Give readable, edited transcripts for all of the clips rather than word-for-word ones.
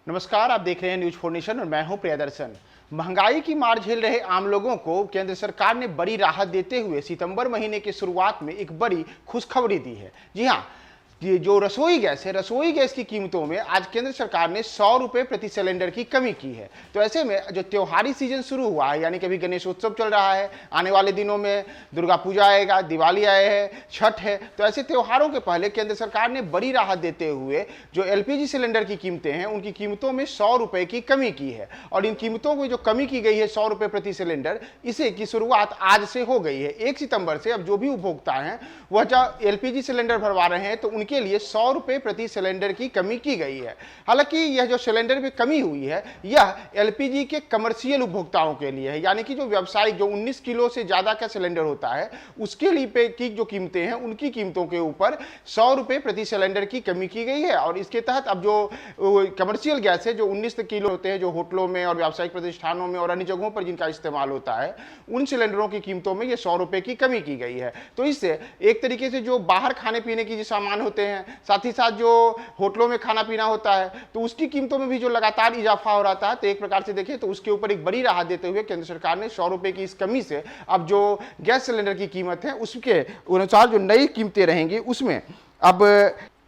नमस्कार, आप देख रहे हैं न्यूज 4 नेशन और मैं हूं प्रियदर्शन। महंगाई की मार झेल रहे आम लोगों को केंद्र सरकार ने बड़ी राहत देते हुए सितंबर महीने की शुरुआत में एक बड़ी खुशखबरी दी है। जी हां, ये जो रसोई गैस है, रसोई गैस की कीमतों में आज केंद्र सरकार ने 100 रुपए प्रति सिलेंडर की कमी की है। तो ऐसे में जो त्योहारी सीजन शुरू हुआ है, यानी कि अभी गणेश उत्सव चल रहा है, आने वाले दिनों में दुर्गा पूजा आएगा, दिवाली आए है, छठ है, तो ऐसे त्योहारों के पहले केंद्र सरकार ने बड़ी राहत देते हुए जो एलपीजी सिलेंडर की कीमतें हैं उनकी कीमतों में 100 रुपए की कमी की है। और इन कीमतों को जो कमी की गई है 100 रुपए प्रति सिलेंडर, इसे की शुरुआत आज से हो गई है। 1 सितंबर से अब जो भी उपभोक्ता हैं वह जब एलपीजी सिलेंडर भरवा रहे हैं तो उनके लिए 100 रुपए प्रति सिलेंडर की कमी की गई है। हालांकि यह जो सिलेंडर में कमी हुई है यह एलपीजी के कमर्शियल उपभोक्ताओं के लिए है, यानी कि जो व्यावसायिक जो 19 किलो से ज्यादा का सिलेंडर होता है उसके लिए पे की जो कीमतें हैं उनकी कीमतों के ऊपर 100 रुपए प्रति सिलेंडर की कमी की गई है। और इसके तहत अब जो कमर्शियल गैस है जो 19 किलो होते हैं, जो होटलों में और व्यावसायिक प्रतिष्ठानों में और अन्य जगहों पर जिनका इस्तेमाल होता है, उन सिलेंडरों की कीमतों में ये 100 रुपए की कमी की गई है। तो इससे एक तरीके से जो बाहर खाने पीने की जो सामान होते हैं, साथ ही साथ जो होटलों में खाना पीना होता है, तो उसकी कीमतों में भी जो लगातार इजाफा हो रहा था, तो एक प्रकार से देखें तो उसके ऊपर एक बड़ी राहत देते हुए केंद्र सरकार ने 100 रुपए की इस कमी से अब जो गैस सिलेंडर की कीमत है उसके अनुसार जो नई कीमतें रहेंगी उसमें अब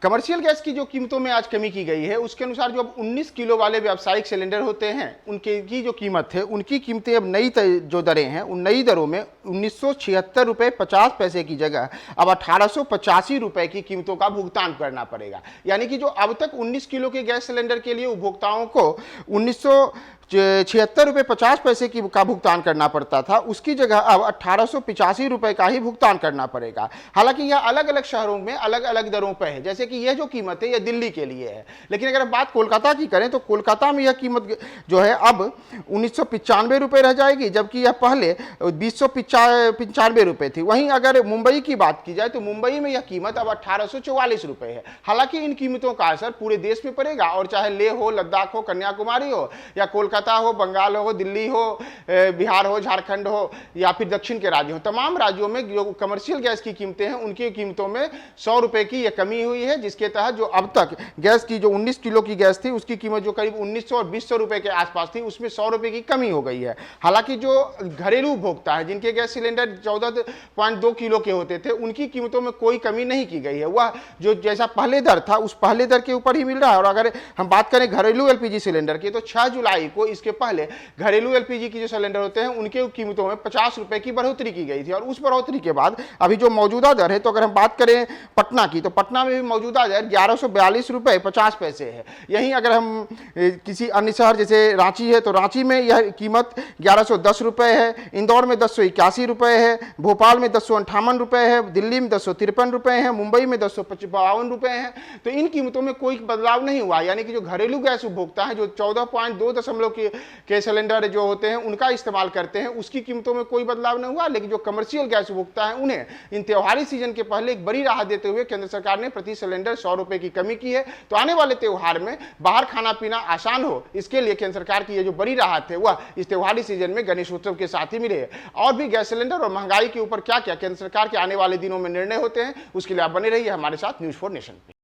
कमर्शियल गैस की जो कीमतों में आज कमी की गई है उसके अनुसार जो अब 19 किलो वाले व्यावसायिक सिलेंडर होते हैं उनके की जो कीमत है उनकी कीमतें अब नई जो दरें हैं उन नई दरों में 1976 रुपए 50 पैसे की जगह अब 1885 रुपए की कीमतों का भुगतान करना पड़ेगा। यानी कि जो अब तक 19 किलो के गैस सिलेंडर के लिए उपभोक्ताओं को 1976 रुपए 50 पैसे की का भुगतान करना पड़ता था, उसकी जगह अब 1885 रुपए का ही भुगतान करना पड़ेगा। हालांकि यह अलग अलग शहरों में अलग अलग दरों पर है, जैसे कि यह जो कीमत है यह दिल्ली के लिए है, लेकिन अगर बात कोलकाता की करें तो कोलकाता में यह कीमत जो है अब 1995 रुपए रह जाएगी, जबकि यह पहले 2095 रुपए थी। वहीं अगर मुंबई की बात की जाए तो मुंबई में यह कीमत अब 1844 रुपए है। हालांकि इन कीमतों का असर पूरे देश में पड़ेगा, और चाहे लेह हो, लद्दाख हो, कन्याकुमारी हो, या कोलकाता हो, बंगाल हो, दिल्ली हो, बिहार हो, झारखंड हो, या फिर दक्षिण के राज्य हो, तमाम राज्यों में जो कमर्शियल गैस की कीमतें हैं उनकी कीमतों में 100 रुपए की यह कमी हुई है, जिसके तहत जो अब तक गैस की जो 19 किलो की गैस थी उसकी कीमत जो करीब 1900 और 2000 रुपए के आसपास थी उसमें 100 रुपए की कमी हो गई है। हालांकि जो घरेलू उपभोक्ता है जिनके गैस सिलेंडर 14.2 किलो के होते थे उनकी कीमतों में कोई कमी नहीं की गई है, वह जो जैसा पहले दर था उस पहले दर के ऊपर ही मिल रहा है। और अगर हम बात करें घरेलू एलपीजी सिलेंडर की तो 6 जुलाई को इसके पहले घरेलू एलपीजी की जो सिलेंडर होते हैं उनके कीमतों में 50 रुपए की बढ़ोतरी की गई थी, और उस बढ़ोतरी के बाद अभी जो मौजूदा दर है, तो अगर हम बात करें पटना की तो पटना में भी मौजूदा दर 1142 रुपए 50 पैसे है। यहीं अगर हम किसी अन्य शहर जैसे रांची है तो रांची में यह कीमत 1110 रुपए है, इंदौर में 1081 रुपए है, भोपाल में 1058 रुपए है, दिल्ली में 1053 रुपए है, मुंबई में 1052 रुपए है। तो इन कीमतों में कोई बदलाव नहीं हुआ, यानी कि जो घरेलू गैस उपभोक्ता है जो 14.2 के सिलेंडर जो होते हैं उनका इस्तेमाल करते हैं उसकी कीमतों में कोई बदलाव नहीं हुआ, लेकिन जो कमर्शियल गैस उपभोक्ता है उन्हें इन त्योहारी सीजन के पहले एक बड़ी राहत देते हुए केंद्र सरकार ने प्रति सिलेंडर 100 रुपए की कमी की है। तो आने वाले त्योहार में बाहर खाना पीना आसान हो, इसके लिए केंद्र सरकार की ये जो बड़ी राहत है वह इस त्योहारी सीजन में गणेश उत्सव के साथ ही मिले है। और भी गैस सिलेंडर और महंगाई के ऊपर क्या क्या केंद्र सरकार के आने वाले दिनों में निर्णय होते हैं उसके लिए आप बने रहिए हमारे साथ न्यूज 4 नेशन पे।